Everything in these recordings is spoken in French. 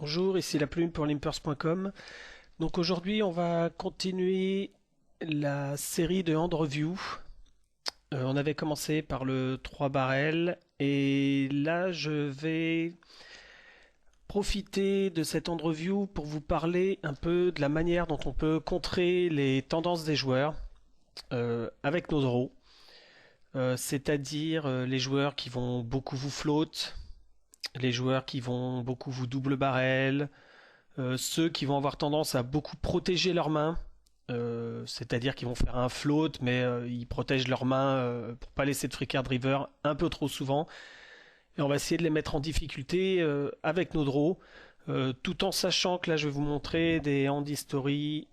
Bonjour, ici la plume pour limpers.com. Donc aujourd'hui, on va continuer la série de hand review. On avait commencé par le 3 barrels et là, je vais profiter de cette hand review pour vous parler un peu de la manière dont on peut contrer les tendances des joueurs avec nos draws. C'est-à-dire les joueurs qui vont beaucoup vous float, les joueurs qui vont beaucoup vous double barrel, ceux qui vont avoir tendance à beaucoup protéger leurs mains, c'est-à-dire qu'ils vont faire un float, mais ils protègent leurs mains pour pas laisser de free card river un peu trop souvent. Et on va essayer de les mettre en difficulté avec nos draws, tout en sachant que là je vais vous montrer des hand history,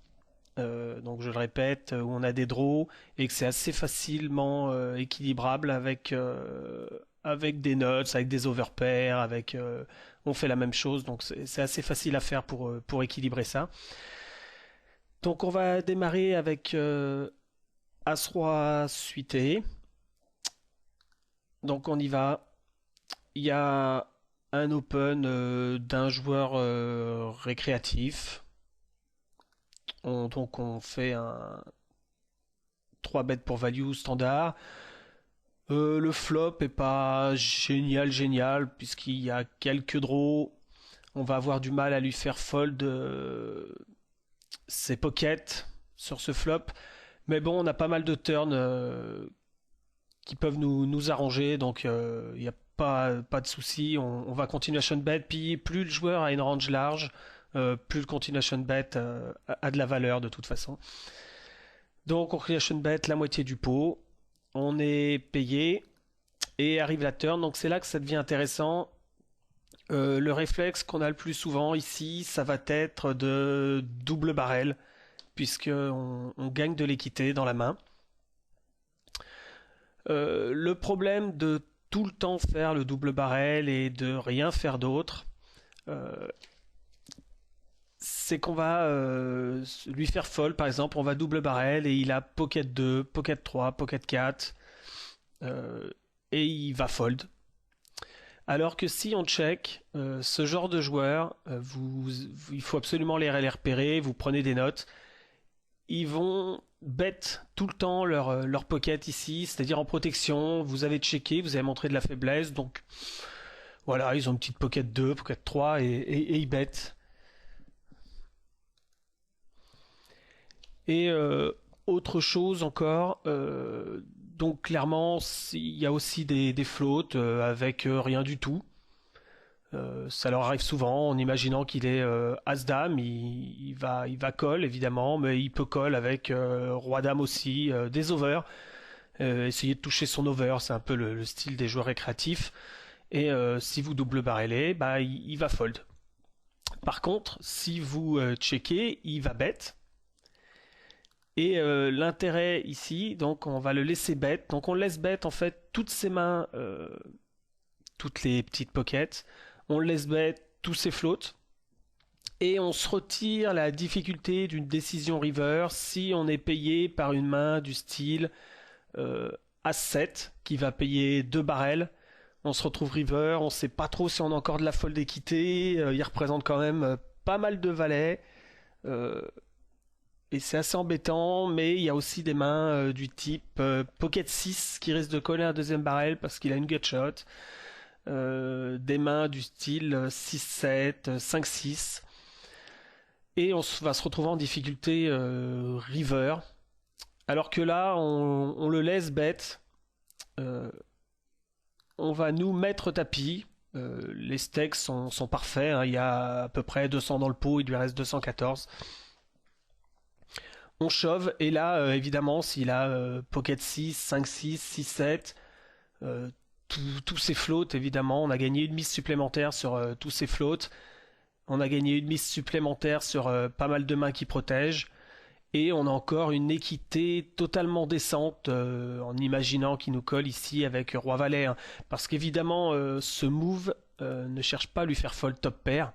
donc je le répète, où on a des draws et que c'est assez facilement équilibrable avec des nuts, avec des overpairs, on fait la même chose, donc c'est assez facile à faire pour équilibrer ça. Donc on va démarrer avec As-Roi suité. Donc on y va. Il y a un open d'un joueur récréatif. Donc on fait un 3 bêtes pour value standard. Le flop est pas génial puisqu'il y a quelques draws. On va avoir du mal à lui faire fold ses pockets sur ce flop. Mais bon, on a pas mal de turns qui peuvent nous arranger, donc il n'y a pas de souci. On va continuation bet, puis plus le joueur a une range large, plus le continuation bet a de la valeur de toute façon. Donc on continuation bet la moitié du pot. On est payé et arrive la turn, donc c'est là que ça devient intéressant. Le réflexe qu'on a le plus souvent ici, ça va être de double barrel, puisque on gagne de l'équité dans la main. Le problème de tout le temps faire le double barrel et de rien faire d'autre, c'est qu'on va lui faire fold. Par exemple, on va double barrel et il a pocket 2, pocket 3, pocket 4, et il va fold. Alors que si on check, ce genre de joueurs, il faut absolument les repérer, vous prenez des notes. Ils vont bet tout le temps leur pocket ici, c'est-à-dire en protection. Vous avez checké, vous avez montré de la faiblesse, donc voilà, ils ont une petite pocket 2, pocket 3 et ils bet. Et autre chose encore, donc clairement il y a aussi des floats avec rien du tout. Ça leur arrive souvent en imaginant qu'il est As-Dame, il va call évidemment, mais il peut call avec Roi-Dame aussi, des overs. Essayer de toucher son over, c'est un peu le style des joueurs récréatifs. Et si vous double barrelez, bah il va fold. Par contre, si vous checkez, il va bet. Et l'intérêt ici, donc on va le laisser bet. Donc on laisse bet en fait toutes ses mains, toutes les petites pockets. On laisse bet tous ses floats. Et on se retire la difficulté d'une décision river si on est payé par une main du style As-7 qui va payer 2 barrels. On se retrouve river, on sait pas trop si on a encore de la fold d'équité. Il représente quand même pas mal de valets. Et c'est assez embêtant, mais il y a aussi des mains du type Pocket 6 qui risque de coller un deuxième barrel parce qu'il a une gutshot. Des mains du style 6-7, 5-6. Et on va se retrouver en difficulté river. Alors que là, on le laisse bet. On va nous mettre tapis. Les stakes sont parfaits. Hein. Il y a à peu près 200 dans le pot, il lui reste 214. On shove, et là, évidemment, s'il a pocket 6, 5-6, 6-7, tous ces floats, évidemment, on a gagné une mise supplémentaire sur tous ces floats. On a gagné une mise supplémentaire sur pas mal de mains qui protègent. Et on a encore une équité totalement décente en imaginant qu'il nous colle ici avec Roi-Valet. Hein. Parce qu'évidemment, ce move ne cherche pas à lui faire fold top pair.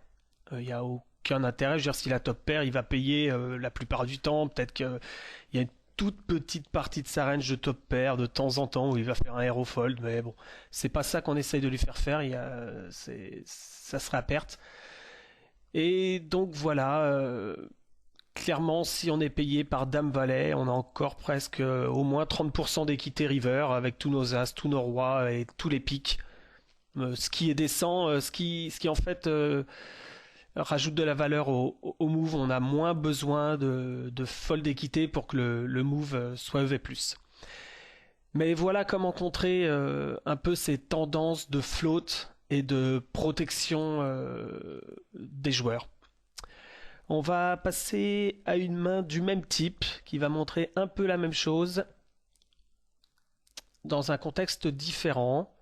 Il n'y a aucun intérêt. Je veux dire, s'il a top pair, il va payer la plupart du temps. Peut-être qu'il y a une toute petite partie de sa range de top pair de temps en temps où il va faire un hero fold. Mais bon, c'est pas ça qu'on essaye de lui faire faire. Ça serait à perte. Et donc voilà, clairement, si on est payé par Dame-Valet, on a encore presque au moins 30% d'équité river avec tous nos as, tous nos rois et tous les pics. Ce qui est décent, ce qui en fait rajoute de la valeur au move. On a moins besoin de fold d'équité pour que le move soit EV+. Mais voilà comment contrer un peu ces tendances de float et de protection des joueurs. On va passer à une main du même type qui va montrer un peu la même chose dans un contexte différent.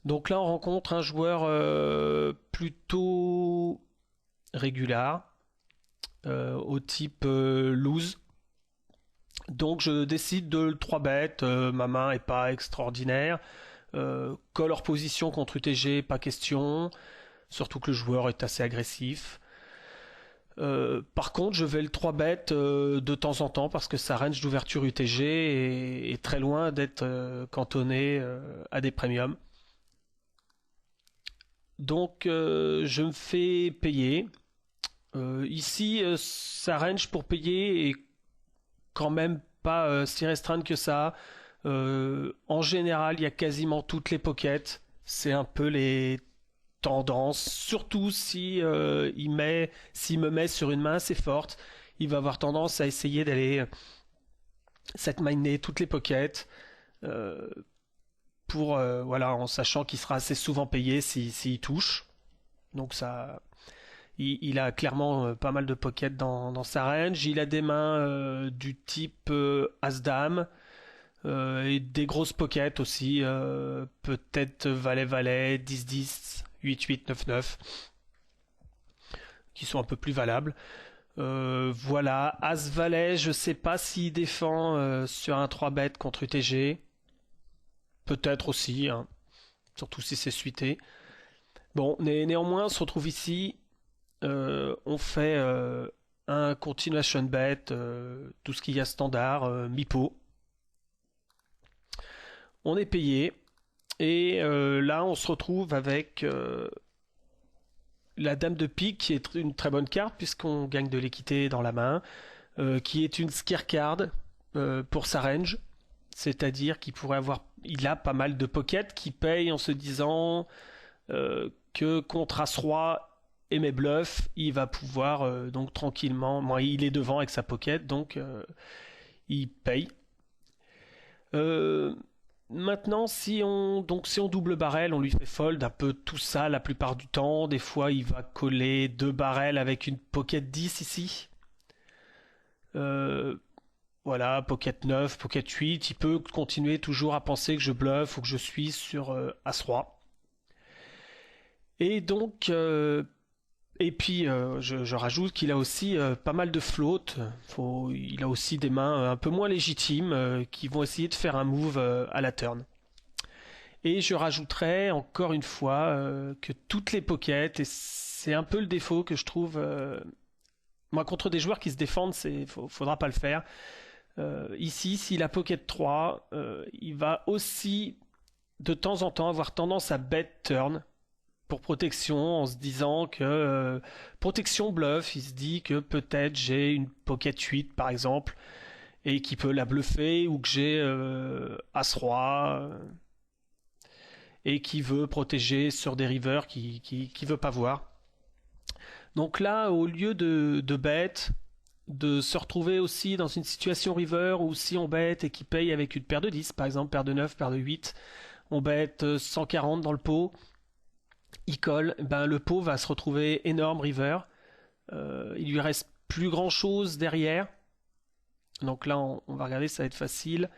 Donc là, on rencontre un joueur plutôt régulier, au type lose. Donc je décide de le 3-bet, ma main est pas extraordinaire. Call hors position contre UTG, pas question. Surtout que le joueur est assez agressif. Par contre, je vais le 3-bet de temps en temps parce que sa range d'ouverture UTG est très loin d'être cantonné à des premiums. Donc je me fais payer. Ici, sa range pour payer est quand même pas si restreinte que ça. En général, il y a quasiment toutes les pockets. C'est un peu les tendances. Surtout si s'il me met sur une main assez forte, il va avoir tendance à essayer d'aller set miner toutes les pockets. euh, pour voilà, en sachant qu'il sera assez souvent payé s'il touche. Donc ça, il a clairement pas mal de pockets dans sa range. Il a des mains du type As-Dame et des grosses pockets aussi. Peut-être Valet-Valet, 10-10, 8-8, 9-9, qui sont un peu plus valables. Voilà, As-Valet, je sais pas s'il défend sur un 3-bet contre UTG. Peut-être aussi, hein, surtout si c'est suité. Bon, néanmoins, on se retrouve ici. On fait un continuation bet, tout ce qu'il y a standard, MIPO. On est payé. Et là, on se retrouve avec la dame de pique, qui est une très bonne carte, puisqu'on gagne de l'équité dans la main, qui est une scare card pour sa range. C'est-à-dire qu'il pourrait avoir. Il a pas mal de pockets qui payent en se disant que contre As-Roi et mes bluffs, il va pouvoir donc tranquillement. Bon, il est devant avec sa pocket, donc il paye. Euh, Maintenant, si on double barrel, on lui fait fold un peu tout ça la plupart du temps. Des fois, il va coller deux barrels avec une pocket 10 ici. Euh, voilà, pocket 9, pocket 8. Il peut continuer toujours à penser que je bluffe ou que je suis sur As-Roi. Et donc, et puis, je rajoute qu'il a aussi pas mal de float. Il a aussi des mains un peu moins légitimes qui vont essayer de faire un move à la turn. Et je rajouterai encore une fois que toutes les pockets, et c'est un peu le défaut que je trouve, moi contre des joueurs qui se défendent, faudra pas le faire. Ici, s'il a pocket 3, il va aussi de temps en temps avoir tendance à bet turn pour protection en se disant que protection bluff, il se dit que peut-être j'ai une pocket 8 par exemple et qui peut la bluffer ou que j'ai As-Roi et qui veut protéger sur des rivers qui veut pas voir. Donc là, au lieu de bet, de se retrouver aussi dans une situation river où si on bet et qu'il paye avec une paire de 10, par exemple paire de 9, paire de 8, on bet 140 dans le pot, il colle, ben le pot va se retrouver énorme river. Il lui reste plus grand chose derrière. Donc là, on va regarder, ça va être facile.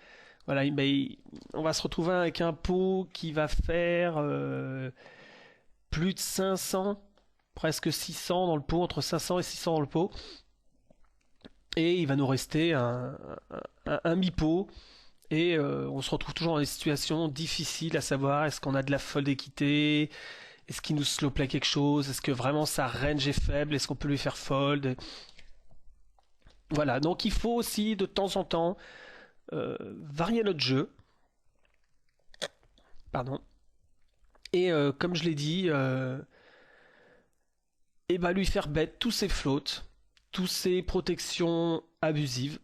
Voilà, on va se retrouver avec un pot qui va faire plus de 500, presque 600 dans le pot, entre 500 et 600 dans le pot. Et il va nous rester un mi-pot. Et on se retrouve toujours dans des situations difficiles à savoir est-ce qu'on a de la folle d'équité, est-ce qu'il nous slowplay quelque chose, est-ce que vraiment sa range est faible, est-ce qu'on peut lui faire fold. Voilà, donc il faut aussi de temps en temps varier notre jeu. Pardon. Et comme je l'ai dit, et bah lui faire bet tous ses floats, tous ses protections abusives,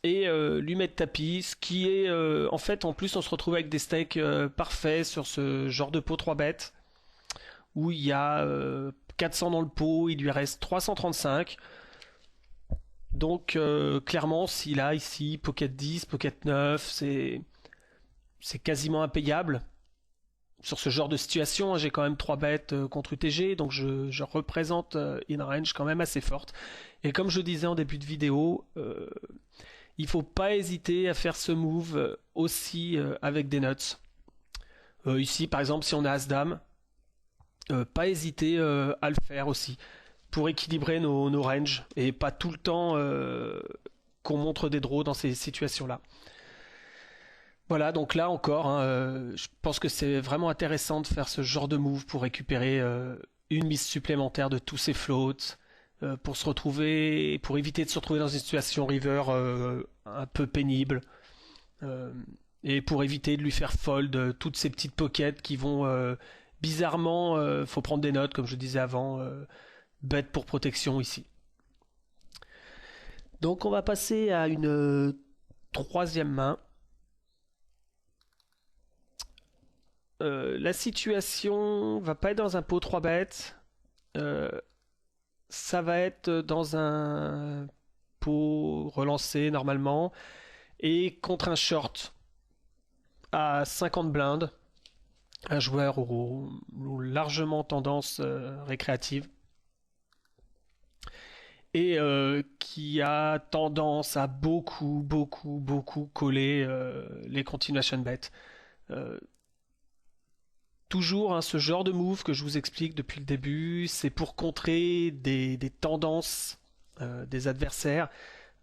et lui mettre tapis, ce qui est en fait en plus on se retrouve avec des stakes parfaits sur ce genre de pot 3 bêtes où il y a 400 dans le pot, il lui reste 335. Donc clairement s'il a ici pocket 10, pocket 9, c'est quasiment impayable. Sur ce genre de situation, hein, j'ai quand même 3 bêtes contre UTG, donc je représente une range quand même assez forte. Et comme je disais en début de vidéo, il faut pas hésiter à faire ce move aussi avec des nuts. Ici, par exemple, si on a As-Dame, pas hésiter à le faire aussi pour équilibrer nos ranges et pas tout le temps qu'on montre des draws dans ces situations-là. Voilà, donc là encore, hein, je pense que c'est vraiment intéressant de faire ce genre de move pour récupérer une mise supplémentaire de tous ces floats, pour se retrouver, pour éviter de se retrouver dans une situation river un peu pénible, euh, et pour éviter de lui faire fold toutes ces petites pockets qui vont bizarrement, faut prendre des notes comme je disais avant, bet pour protection ici. Donc on va passer à une troisième main. La situation va pas être dans un pot 3 bêtes, ça va être dans un pot relancé normalement et contre un short à 50 blindes, un joueur aux largement tendance récréative et qui a tendance à beaucoup coller les continuation bets. Euh, Toujours hein, ce genre de move que je vous explique depuis le début, c'est pour contrer des tendances des adversaires.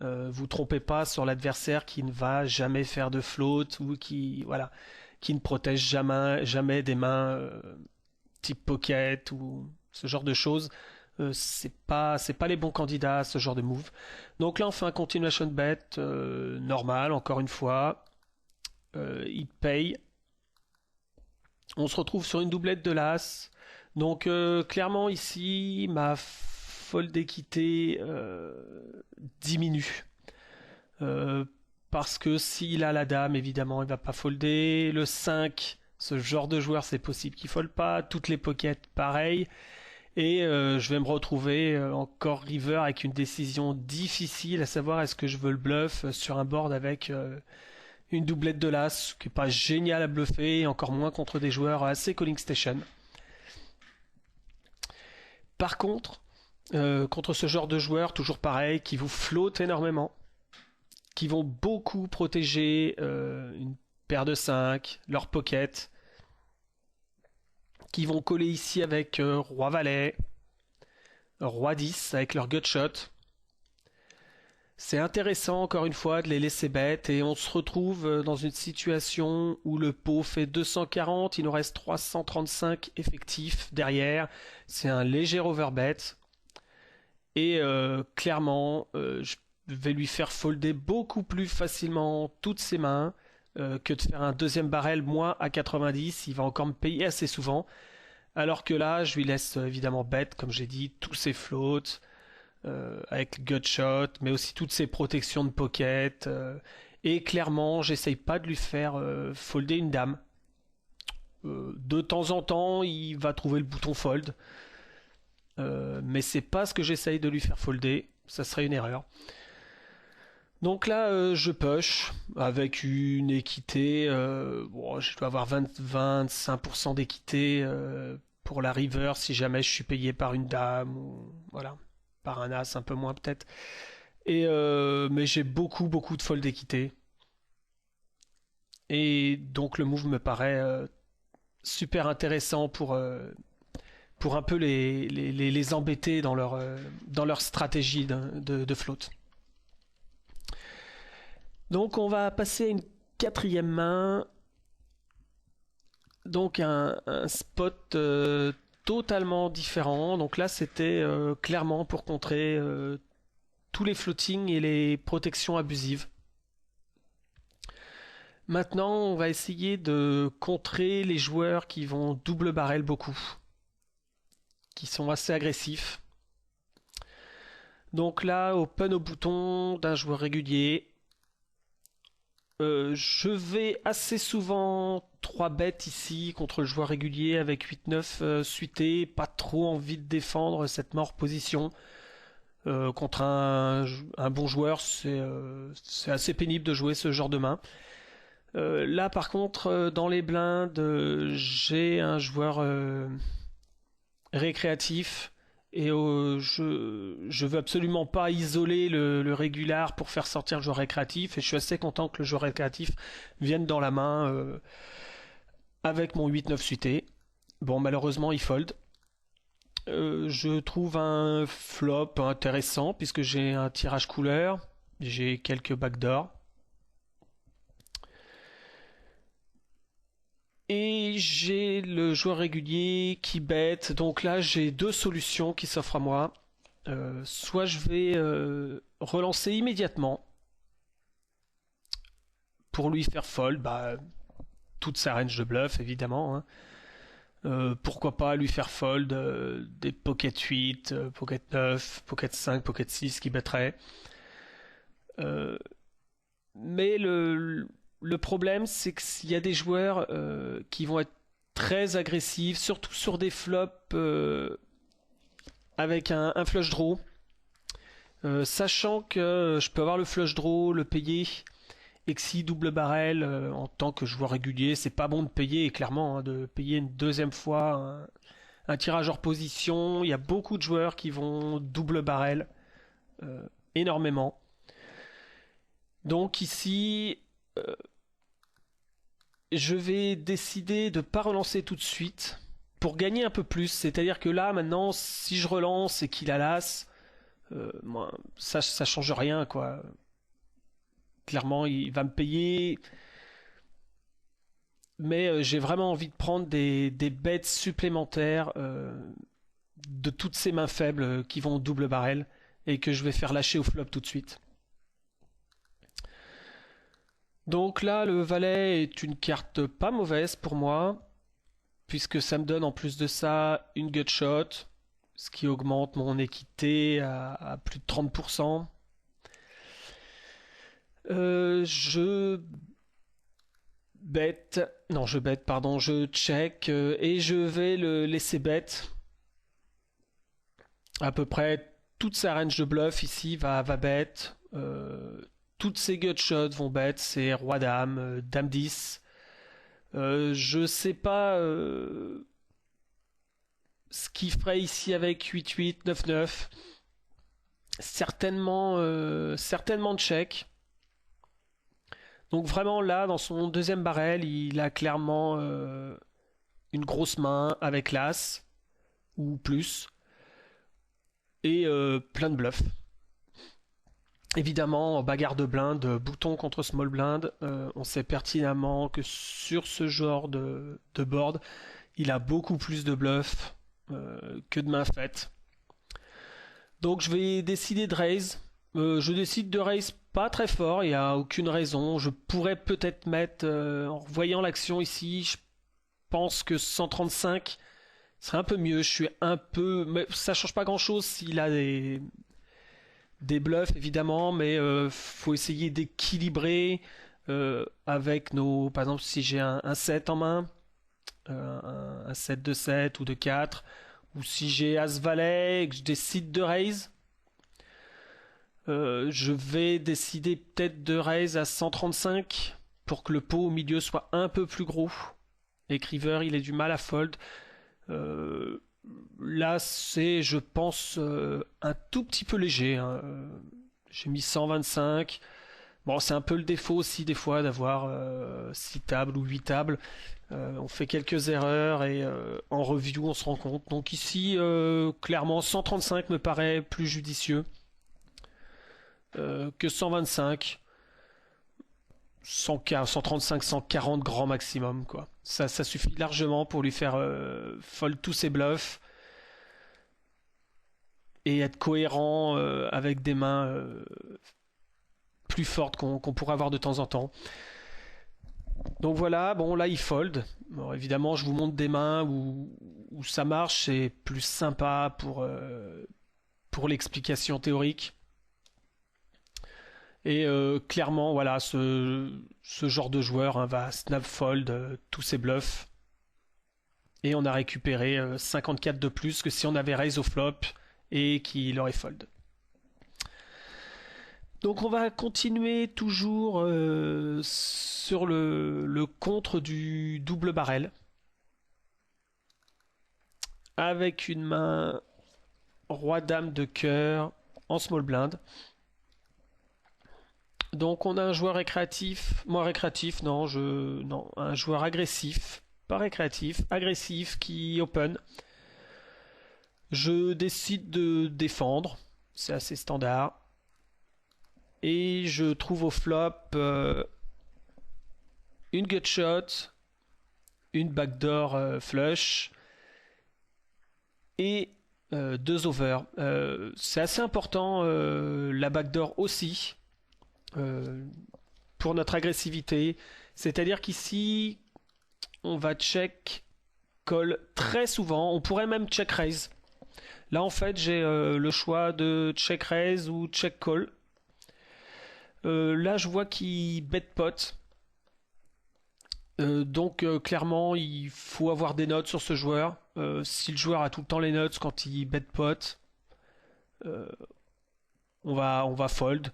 Vous trompez pas sur l'adversaire qui ne va jamais faire de float ou qui ne protège jamais des mains type pocket ou ce genre de choses. C'est pas les bons candidats à ce genre de move. Donc là on fait un continuation bet normal encore une fois. Il paye. On se retrouve sur une doublette de l'As. Donc clairement ici, ma fold d'équité diminue. Euh, Parce que s'il a la dame, évidemment, il va pas folder. Le 5, ce genre de joueur, c'est possible qu'il fold pas. Toutes les pockets, pareil. Et je vais me retrouver encore river avec une décision difficile, à savoir est-ce que je veux le bluff sur un board avec une doublette de l'As, qui est pas génial à bluffer, et encore moins contre des joueurs assez calling station. Par contre, contre ce genre de joueurs, toujours pareil, qui vous flottent énormément, qui vont beaucoup protéger une paire de 5, leur pocket, qui vont coller ici avec Roi-Valet, Roi-10 avec leur gutshot. C'est intéressant encore une fois de les laisser bêtes et on se retrouve dans une situation où le pot fait 240, il nous reste 335 effectifs derrière, c'est un léger overbet et clairement je vais lui faire folder beaucoup plus facilement toutes ses mains que de faire un deuxième barrel moi à 90, il va encore me payer assez souvent alors que là je lui laisse évidemment bête comme j'ai dit tous ses floats. Avec le gutshot, mais aussi toutes ses protections de pocket. Et clairement, j'essaye pas de lui faire folder une dame. De temps en temps, il va trouver le bouton fold. Mais c'est pas ce que j'essaye de lui faire folder. Ça serait une erreur. Donc là, je push avec une équité. Bon, je dois avoir 25% d'équité pour la river si jamais je suis payé par une dame. Ou, voilà. Par un as, un peu moins peut-être. Et mais j'ai beaucoup de fold d'équité. Et donc le move me paraît super intéressant pour un peu les embêter dans leur stratégie de float. Donc on va passer à une quatrième main. Donc un spot totalement différent. Donc là, c'était clairement pour contrer tous les floatings et les protections abusives. Maintenant, on va essayer de contrer les joueurs qui vont double barrel beaucoup. qui sont assez agressifs. Donc là, open au bouton d'un joueur régulier. Je vais assez souvent 3 bêtes ici contre le joueur régulier avec 8-9 suité. Pas trop envie de défendre cette mort position. Contre un bon joueur, c'est assez pénible de jouer ce genre de main. Là par contre, dans les blindes, j'ai un joueur récréatif. Et je veux absolument pas isoler le régular pour faire sortir le joueur récréatif. Et je suis assez content que le joueur récréatif vienne dans la main avec mon 8-9 suité. Bon, malheureusement, il fold. Je trouve un flop intéressant puisque j'ai un tirage couleur. J'ai quelques backdoors. Et j'ai le joueur régulier qui bête. Donc là, j'ai deux solutions qui s'offrent à moi. Soit je vais relancer immédiatement pour lui faire fold, toute sa range de bluff évidemment, hein. Pourquoi pas lui faire fold des pocket 8, pocket 9, pocket 5, pocket 6 qui battraient. Mais le problème, c'est qu'il y a des joueurs qui vont être très agressifs, surtout sur des flops avec un flush draw. Sachant que je peux avoir le flush draw, le payer, et que si double barrel en tant que joueur régulier, c'est pas bon de payer, clairement, hein, de payer une deuxième fois un tirage hors position. Il y a beaucoup de joueurs qui vont double barrel énormément. Donc ici, je vais décider de ne pas relancer tout de suite pour gagner un peu plus. C'est-à-dire que là, maintenant, si je relance et qu'il a l'as, moi, ça change rien, quoi. Clairement, il va me payer. Mais j'ai vraiment envie de prendre des bêtes supplémentaires de toutes ces mains faibles qui vont double barrel et que je vais faire lâcher au flop tout de suite. Donc là, le valet est une carte pas mauvaise pour moi, puisque ça me donne en plus de ça une gutshot, ce qui augmente mon équité à plus de 30%. Je bête, non je bête, pardon, je check et je vais le laisser bet. À peu près toute sa range de bluff ici va bet. Toutes ces gutshots vont bet, c'est roi dame, dame 10. Je sais pas ce qu'il ferait ici avec 8-8, 9-9. Certainement de check. Donc vraiment là, dans son deuxième barrel, il a clairement une grosse main avec l'as ou plus et plein de bluffs. Évidemment, en bagarre de blinde, bouton contre small blind, on sait pertinemment que sur ce genre de board, il a beaucoup plus de bluffs que de mains faites. Donc je vais décider de raise. Je décide de raise pas très fort, il n'y a aucune raison. Je pourrais peut-être mettre, en voyant l'action ici, je pense que 135 serait un peu mieux. Je suis un peu... Mais ça change pas grand-chose s'il a des bluffs évidemment, mais faut essayer d'équilibrer avec nos... Par exemple, si j'ai un 7 en main, un 7 de 7 ou de 4, ou si j'ai As-Valet et que je décide de raise, je vais décider peut-être de raise à 135 pour que le pot au milieu soit un peu plus gros et que River il ait du mal à fold. Là c'est je pense un tout petit peu léger, hein. J'ai mis 125. Bon, c'est un peu le défaut aussi des fois d'avoir 6 tables ou 8 tables. On fait quelques erreurs et en review on se rend compte. Donc ici clairement 135 me paraît plus judicieux que 125. 135, 140 grand maximum, quoi. Ça suffit largement pour lui faire fold tous ses bluffs et être cohérent avec des mains plus fortes qu'on pourrait avoir de temps en temps. Donc voilà, bon là il fold. Bon, évidemment, je vous montre des mains où ça marche, c'est plus sympa pour l'explication théorique. Et clairement, voilà, ce genre de joueur hein, va snap fold tous ses bluffs. Et on a récupéré 54 de plus que si on avait raise au flop et qu'il aurait fold. Donc on va continuer toujours sur le contre du double barrel. Avec une main roi-dame de cœur en small blind. Donc on a un joueur récréatif, moi récréatif, non, un joueur agressif, pas récréatif, agressif qui open. Je décide de défendre, c'est assez standard. Et je trouve au flop une gutshot, une backdoor flush et deux over. C'est assez important, la backdoor aussi, pour notre agressivité. C'est-à-dire qu'ici, on va check call très souvent. On pourrait même check raise. Là, en fait, j'ai le choix de check raise ou check call. Là, je vois qu'il bet pot. Donc clairement il faut avoir des notes sur ce joueur. Si le joueur a tout le temps les notes quand il bet pot, euh, on va fold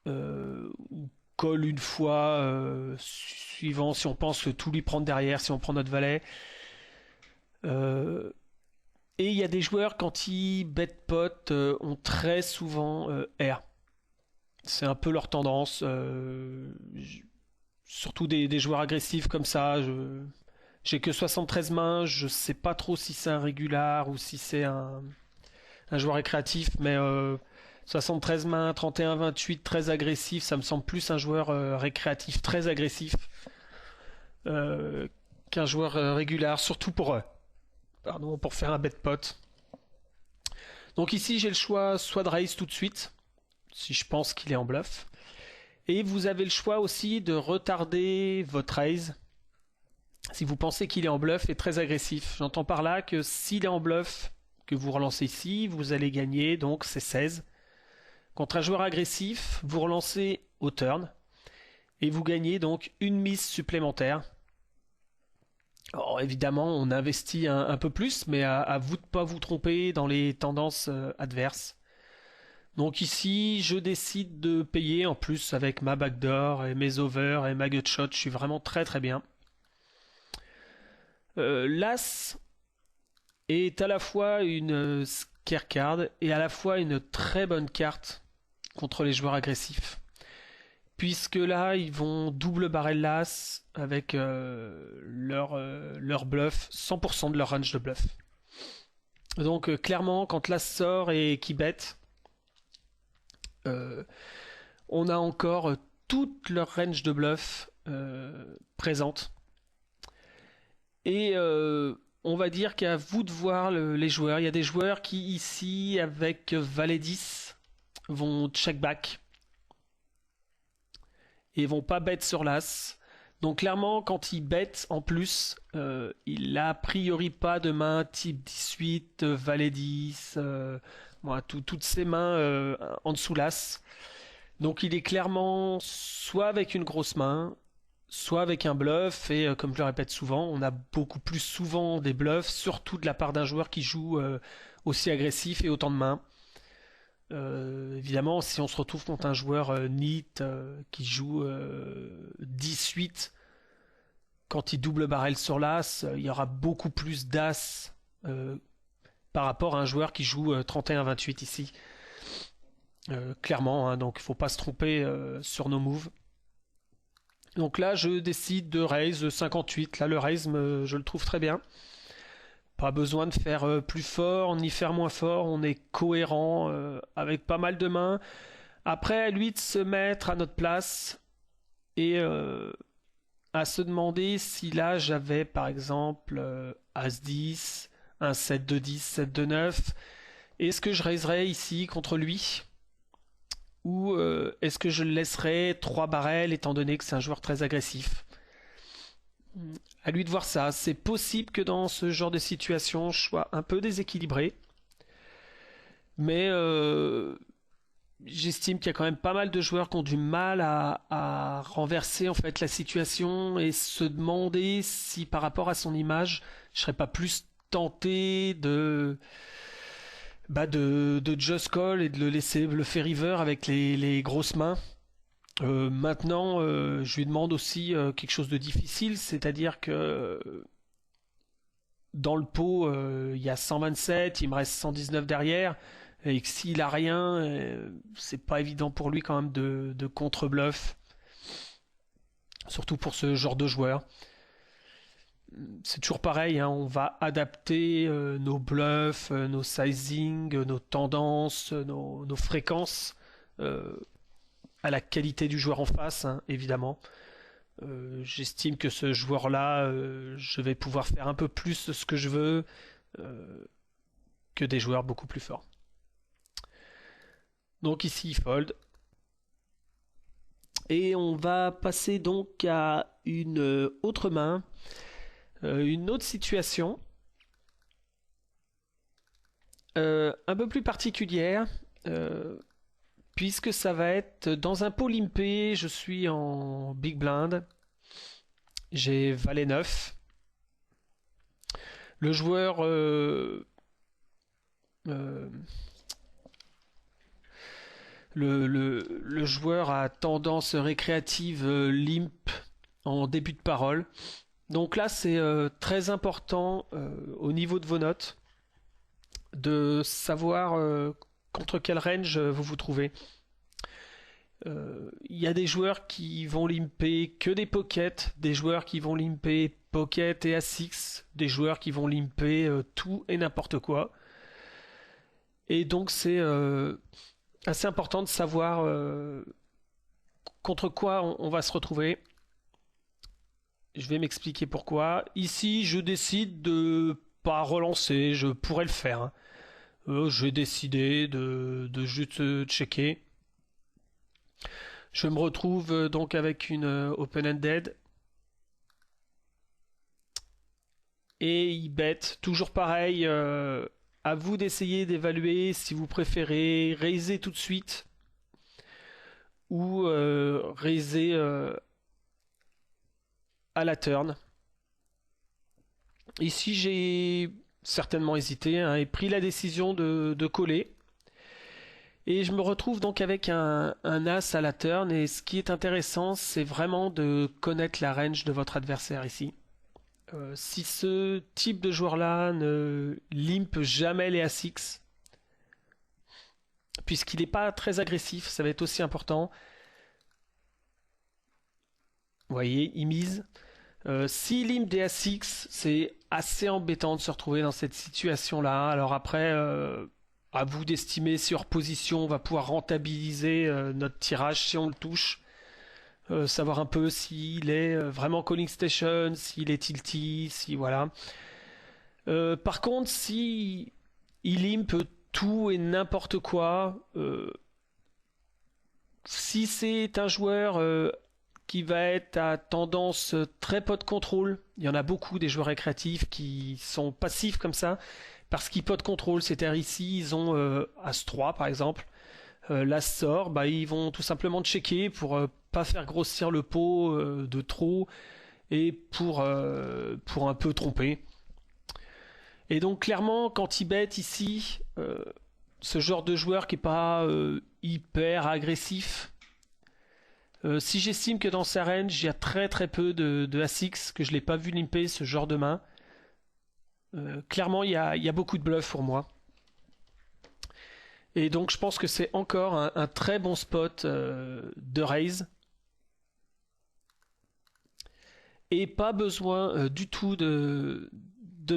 ou call une fois suivant si on pense que tout lui prendre derrière, si on prend notre valet. Euh, et il y a des joueurs quand ils bet pot ont très souvent R. C'est un peu leur tendance. Surtout des joueurs agressifs comme ça. J'ai que 73 mains, je sais pas trop si c'est un régular ou si c'est un joueur récréatif, mais 73 mains, 31-28, très agressif, ça me semble plus un joueur récréatif très agressif euh, qu'un joueur régular, surtout pour faire un bet pot. Donc ici j'ai le choix soit de raise tout de suite, si je pense qu'il est en bluff, et vous avez le choix aussi de retarder votre raise si vous pensez qu'il est en bluff et très agressif. J'entends par là que s'il est en bluff, que vous relancez ici, vous allez gagner, donc c'est 16. Contre un joueur agressif, vous relancez au turn et vous gagnez donc une mise supplémentaire. Alors évidemment, on investit un peu plus, mais à vous de ne pas vous tromper dans les tendances adverses. Donc ici, je décide de payer en plus avec ma backdoor et mes over et ma gutshot. Je suis vraiment très très bien. L'As est à la fois une scare card et à la fois une très bonne carte contre les joueurs agressifs. Puisque là, ils vont double barrel l'As avec leur bluff, 100% de leur range de bluff. Donc clairement, quand l'As sort et qui bet, on a encore toute leur range de bluff présente. Et on va dire qu'à vous de voir les joueurs. Il y a des joueurs qui ici, avec Valet 10, vont check back et vont pas bet sur l'As. Donc clairement, quand il bet en plus, il a priori pas de main type 18, Valet 10, toutes ces mains en dessous l'As. Donc il est clairement soit avec une grosse main, soit avec un bluff, et comme je le répète souvent, on a beaucoup plus souvent des bluffs, surtout de la part d'un joueur qui joue aussi agressif et autant de mains. Évidemment, si on se retrouve contre un joueur neat qui joue 18 quand il double barrel sur l'As, il y aura beaucoup plus d'As par rapport à un joueur qui joue 31-28 ici. Clairement, hein, donc il ne faut pas se tromper sur nos moves. Donc là, je décide de raise 58. Là, le raise, je le trouve très bien. Pas besoin de faire plus fort ni faire moins fort. On est cohérent avec pas mal de mains. Après, à lui de se mettre à notre place et à se demander si là, j'avais par exemple As-10, un 7 de 10, 7 de 9. Est-ce que je raiserais ici contre lui? ou est-ce que je le laisserai 3 barrels étant donné que c'est un joueur très agressif? À lui de voir ça. C'est possible que dans ce genre de situation, je sois un peu déséquilibré, mais j'estime qu'il y a quand même pas mal de joueurs qui ont du mal à renverser en fait la situation et se demander si par rapport à son image, je serais pas plus tenté de Just Call et de le laisser le faire river avec les grosses mains. Maintenant, je lui demande aussi quelque chose de difficile, c'est-à-dire que dans le pot, il y a 127, il me reste 119 derrière, et que s'il a rien, c'est pas évident pour lui quand même de contre-bluff, surtout pour ce genre de joueur. C'est toujours pareil, hein, on va adapter nos bluffs, nos sizing, nos tendances, nos fréquences euh, à la qualité du joueur en face, hein, évidemment. J'estime que ce joueur-là, je vais pouvoir faire un peu plus ce que je veux euh, que des joueurs beaucoup plus forts. Donc ici, il fold. Et on va passer donc à une autre main, une autre situation, un peu plus particulière, euh, puisque ça va être dans un pot limpé, je suis en big blind, j'ai valet 9. Le joueur euh, le joueur a tendance récréative limp en début de parole. Donc là, c'est très important au niveau de vos notes de savoir contre quel range vous vous trouvez. Il y a des joueurs qui vont limper que des pockets, des joueurs qui vont limper pocket et A6, des joueurs qui vont limper tout et n'importe quoi. Et donc c'est assez important de savoir contre quoi on va se retrouver. Je vais m'expliquer pourquoi. Ici, je décide de pas relancer, je pourrais le faire, hein. J'ai décidé de juste checker. Je me retrouve donc avec une open-ended. Et il bet, toujours pareil, à vous d'essayer d'évaluer si vous préférez raiser tout de suite ou raiser à la turn. Ici j'ai certainement hésité, hein, et pris la décision de coller. Et je me retrouve donc avec un as à la turn. Et ce qui est intéressant, c'est vraiment de connaître la range de votre adversaire ici. Si ce type de joueur-là ne limpe jamais les A6, puisqu'il n'est pas très agressif, ça va être aussi important. Vous voyez, il mise. S'il limpe des A6, c'est assez embêtant de se retrouver dans cette situation-là. Alors après, à vous d'estimer si hors position on va pouvoir rentabiliser notre tirage si on le touche. Savoir un peu s'il est vraiment calling station, s'il est tilty, si voilà. Par contre, si il limpe tout et n'importe quoi, si c'est un joueur qui va être à tendance très pot de contrôle, il y en a beaucoup des joueurs récréatifs qui sont passifs comme ça, parce qu'ils pot de contrôle, c'est-à-dire ici ils ont As-3 par exemple, l'As sort, bah, ils vont tout simplement checker pour pas faire grossir le pot de trop et pour un peu tromper. Et donc clairement, quand il bet ici, ce genre de joueur qui est pas hyper agressif, si j'estime que dans sa range, il y a très très peu de A6, que je l'ai pas vu limper ce genre de main, clairement il y a beaucoup de bluff pour moi. Et donc je pense que c'est encore un très bon spot de raise. Et pas besoin du tout de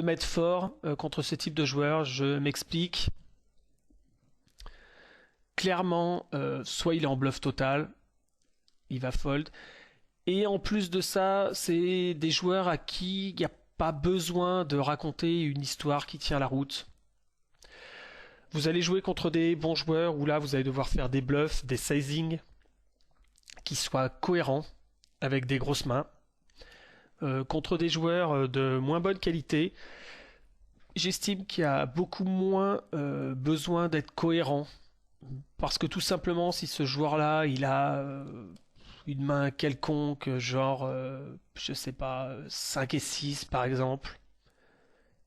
mettre fort contre ce type de joueur. Je m'explique. Clairement, soit il est en bluff total, il va fold. Et en plus de ça, c'est des joueurs à qui il n'y a pas besoin de raconter une histoire qui tient la route. Vous allez jouer contre des bons joueurs où là vous allez devoir faire des bluffs, des sizing qui soient cohérents avec des grosses mains. Contre des joueurs de moins bonne qualité, j'estime qu'il y a beaucoup moins besoin d'être cohérent. Parce que tout simplement, si ce joueur-là, il a une main quelconque, genre, je sais pas, 5 et 6 par exemple,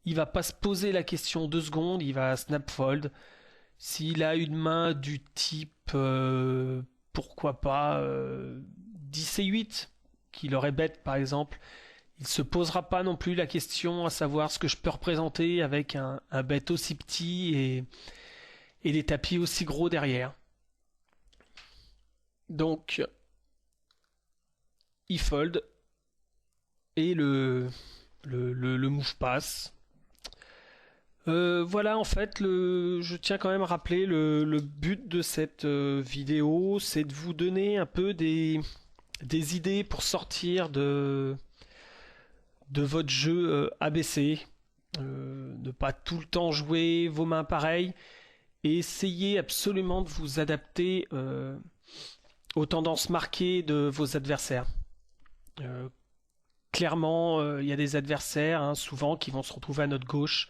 il va pas se poser la question 2 secondes, il va snap fold. S'il a une main du type, pourquoi pas, 10 et 8, qu'il aurait bête par exemple, il se posera pas non plus la question à savoir ce que je peux représenter avec un bet aussi petit et des tapis aussi gros derrière. Donc, il fold et le move pass. Voilà, en fait, je tiens quand même à rappeler le but de cette vidéo, c'est de vous donner un peu des idées pour sortir de votre jeu ABC. Ne pas tout le temps jouer vos mains pareilles et essayez absolument de vous adapter aux tendances marquées de vos adversaires. Euh, Clairement, il y a des adversaires souvent qui vont se retrouver à notre gauche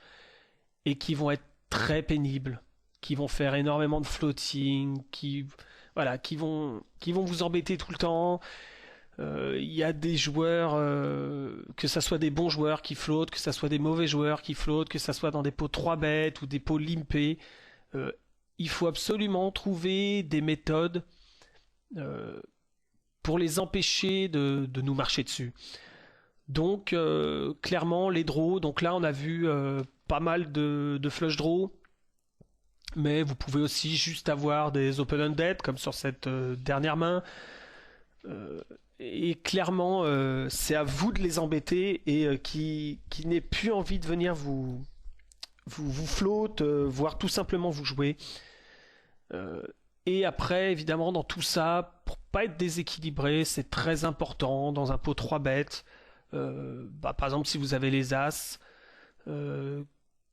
et qui vont être très pénibles, qui vont faire énormément de floating, qui vont vous embêter tout le temps. Il y a des joueurs, que ça soit des bons joueurs qui flottent, que ça soit des mauvais joueurs qui flottent, que ça soit dans des pots 3 bêtes ou des pots limpés. Euh, il faut absolument trouver des méthodes euh, pour les empêcher de nous marcher dessus. Donc clairement les draws, donc là on a vu pas mal de flush draws, mais vous pouvez aussi juste avoir des open-ended comme sur cette dernière main. Euh, et clairement c'est à vous de les embêter et qui n'ait plus envie de venir vous flotte, voire tout simplement vous jouer. Euh, et après, évidemment, dans tout ça, pour pas être déséquilibré, c'est très important dans un pot 3 bêtes. Par exemple, si vous avez les As, euh,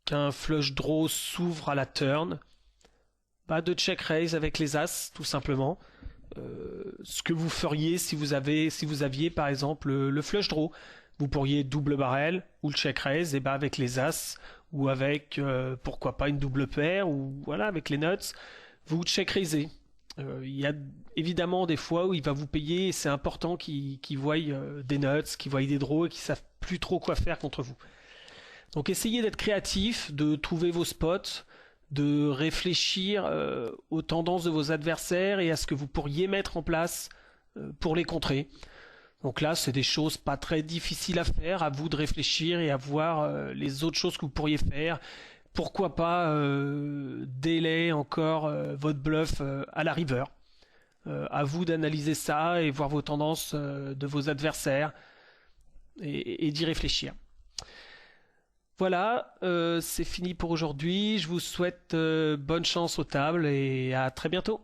qu'un flush draw s'ouvre à la turn, de check raise avec les As, tout simplement. Ce que vous feriez si vous aviez par exemple le flush draw. Vous pourriez double barrel ou le check raise et avec les As ou avec pourquoi pas une double paire ou voilà avec les nuts vous check raisez. Il y a évidemment des fois où il va vous payer et c'est important qu'il voie des nuts, qu'il voie des draws et qu'ils savent plus trop quoi faire contre vous. Donc essayez d'être créatif, de trouver vos spots, de réfléchir aux tendances de vos adversaires et à ce que vous pourriez mettre en place pour les contrer. Donc là, c'est des choses pas très difficiles à faire, à vous de réfléchir et à voir les autres choses que vous pourriez faire. Pourquoi pas délai encore votre bluff à la river. À vous d'analyser ça et voir vos tendances de vos adversaires et d'y réfléchir. Voilà, c'est fini pour aujourd'hui. Je vous souhaite bonne chance aux tables et à très bientôt.